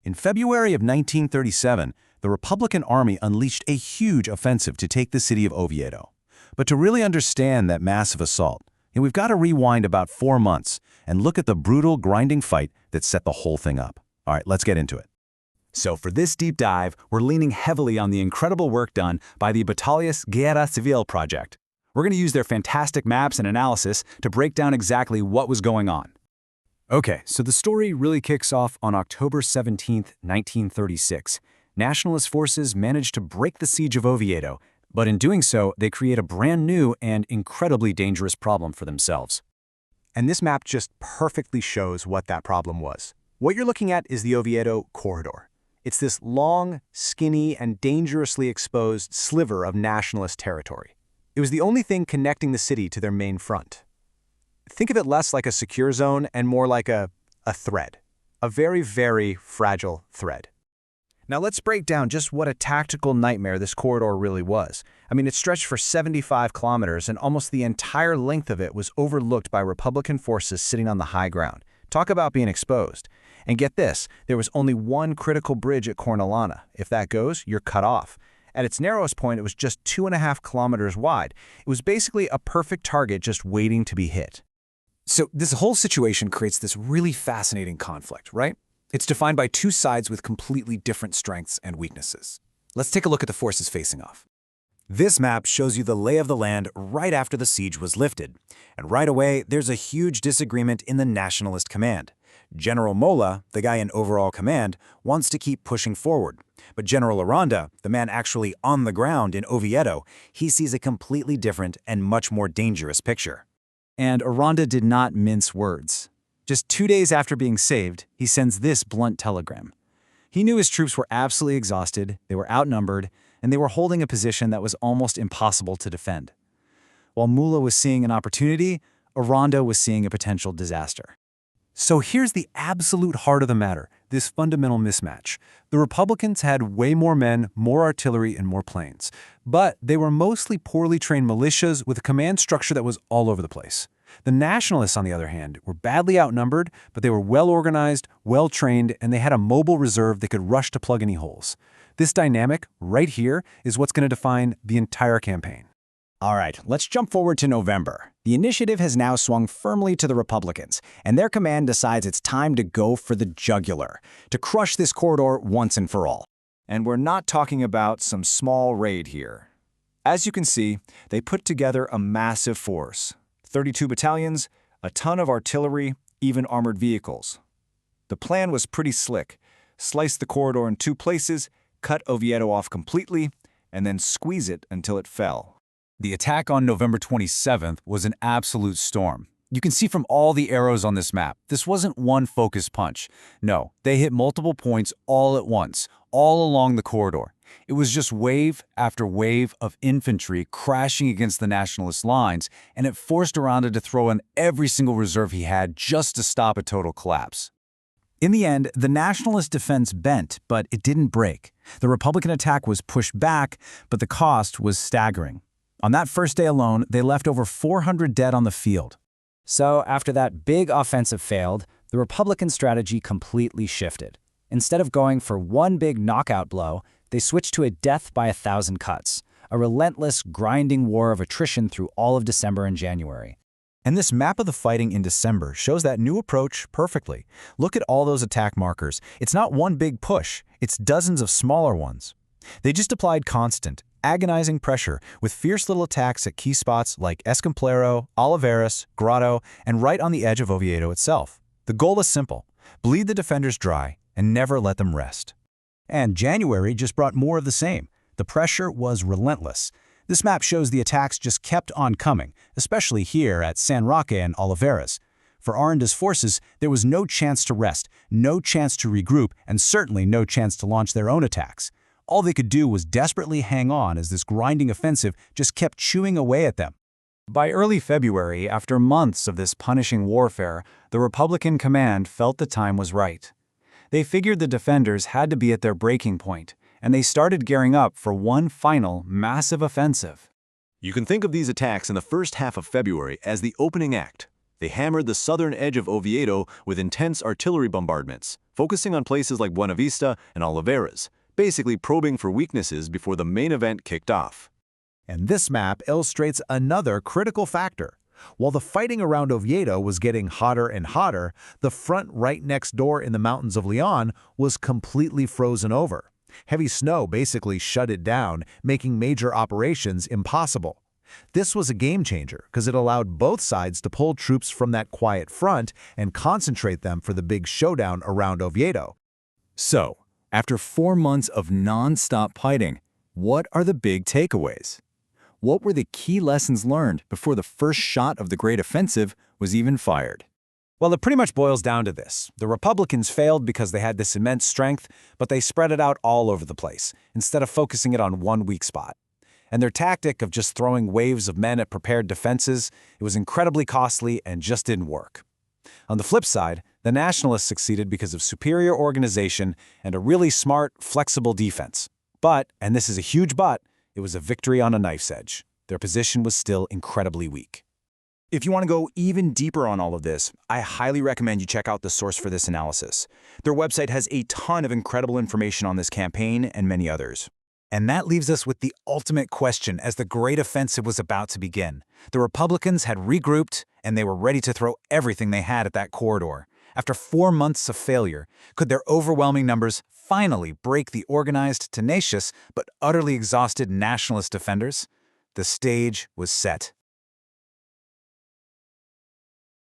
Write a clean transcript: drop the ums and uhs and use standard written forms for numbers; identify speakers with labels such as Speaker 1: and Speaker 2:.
Speaker 1: In February of 1937, the Republican Army unleashed a huge offensive to take the city of Oviedo. But to really understand that massive assault, we've got to rewind about 4 months and look at the brutal, grinding fight that set the whole thing up. All right, let's get into it.
Speaker 2: So for this deep dive, we're leaning heavily on the incredible work done by the Batallas Guerra Civil project. We're going to use their fantastic maps and analysis to break down exactly what was going on. Okay, so the story really kicks off on October 17, 1936. Nationalist forces managed to break the Siege of Oviedo, but in doing so, they create a brand new and incredibly dangerous problem for themselves.
Speaker 3: And this map just perfectly shows what that problem was. What you're looking at is the Oviedo corridor. It's this long, skinny, and dangerously exposed sliver of nationalist territory. It was the only thing connecting the city to their main front. Think of it less like a secure zone and more like a thread. A very, very fragile thread. Now let's break down just what a tactical nightmare this corridor really was. I mean, it stretched for 75 kilometers, and almost the entire length of it was overlooked by Republican forces sitting on the high ground. Talk about being exposed. And get this, there was only one critical bridge at Cornellana. If that goes, you're cut off. At its narrowest point, it was just 2.5 kilometers wide. It was basically a perfect target just waiting to be hit.
Speaker 2: So this whole situation creates this really fascinating conflict, right? It's defined by two sides with completely different strengths and weaknesses. Let's take a look at the forces facing off. This map shows you the lay of the land right after the siege was lifted. And right away, there's a huge disagreement in the Nationalist command. General Mola, the guy in overall command, wants to keep pushing forward. But General Aranda, the man actually on the ground in Oviedo, he sees a completely different and much more dangerous picture. And Aranda did not mince words. Just 2 days after being saved, he sends this blunt telegram. He knew his troops were absolutely exhausted, they were outnumbered, and they were holding a position that was almost impossible to defend. While Mola was seeing an opportunity, Aranda was seeing a potential disaster. So here's the absolute heart of the matter, this fundamental mismatch. The Republicans had way more men, more artillery, and more planes. But they were mostly poorly trained militias with a command structure that was all over the place. The Nationalists, on the other hand, were badly outnumbered, but they were well-organized, well-trained, and they had a mobile reserve that could rush to plug any holes. This dynamic, right here, is what's going to define the entire campaign.
Speaker 4: All right, let's jump forward to November. The initiative has now swung firmly to the Republicans, and their command decides it's time to go for the jugular, to crush this corridor once and for all.
Speaker 5: And we're not talking about some small raid here. As you can see, they put together a massive force. 32 battalions, a ton of artillery, even armored vehicles. The plan was pretty slick. Slice the corridor in 2 places, cut Oviedo off completely, and then squeeze it until it fell.
Speaker 2: The attack on November 27th was an absolute storm. You can see from all the arrows on this map, this wasn't one focused punch. No, they hit multiple points all at once, all along the corridor. It was just wave after wave of infantry crashing against the Nationalist lines, and it forced Aranda to throw in every single reserve he had just to stop a total collapse.
Speaker 4: In the end, the Nationalist defense bent, but it didn't break. The Republican attack was pushed back, but the cost was staggering. On that first day alone, they left over 400 dead on the field.
Speaker 6: So after that big offensive failed, the Republican strategy completely shifted. Instead of going for one big knockout blow, they switched to a death by 1,000 cuts, a relentless, grinding war of attrition through all of December and January.
Speaker 3: And this map of the fighting in December shows that new approach perfectly. Look at all those attack markers. It's not one big push, it's dozens of smaller ones. They just applied constant, agonizing pressure with fierce little attacks at key spots like Escamplero, Oliveras, Grotto, and right on the edge of Oviedo itself. The goal is simple: bleed the defenders dry and never let them rest.
Speaker 4: And January just brought more of the same. The pressure was relentless. This map shows the attacks just kept on coming, especially here at San Roque and Oliveras. For Aranda's forces, there was no chance to rest, no chance to regroup, and certainly no chance to launch their own attacks. All they could do was desperately hang on as this grinding offensive just kept chewing away at them.
Speaker 2: By early February, after months of this punishing warfare, the Republican command felt the time was right. They figured the defenders had to be at their breaking point, and they started gearing up for one final, massive offensive.
Speaker 7: You can think of these attacks in the first half of February as the opening act. They hammered the southern edge of Oviedo with intense artillery bombardments, focusing on places like Buenavista and Oliveras, basically probing for weaknesses before the main event kicked off.
Speaker 3: And this map illustrates another critical factor. While the fighting around Oviedo was getting hotter and hotter, the front right next door in the mountains of Leon was completely frozen over. Heavy snow basically shut it down, making major operations impossible. This was a game changer because it allowed both sides to pull troops from that quiet front and concentrate them for the big showdown around Oviedo.
Speaker 2: So, after 4 months of non-stop fighting, what are the big takeaways? What were the key lessons learned before the first shot of the Great Offensive was even fired?
Speaker 4: Well, it pretty much boils down to this. The Republicans failed because they had this immense strength, but they spread it out all over the place, instead of focusing it on one weak spot. And their tactic of just throwing waves of men at prepared defenses, it was incredibly costly and just didn't work. On the flip side, the Nationalists succeeded because of superior organization and a really smart, flexible defense. But, and this is a huge but, it was a victory on a knife's edge. Their position was still incredibly weak.
Speaker 2: If you want to go even deeper on all of this, I highly recommend you check out the source for this analysis. Their website has a ton of incredible information on this campaign and many others.
Speaker 4: And that leaves us with the ultimate question as the Great Offensive was about to begin. The Republicans had regrouped, and they were ready to throw everything they had at that corridor. After 4 months of failure, could their overwhelming numbers finally break the organized, tenacious, but utterly exhausted Nationalist defenders? The stage was set.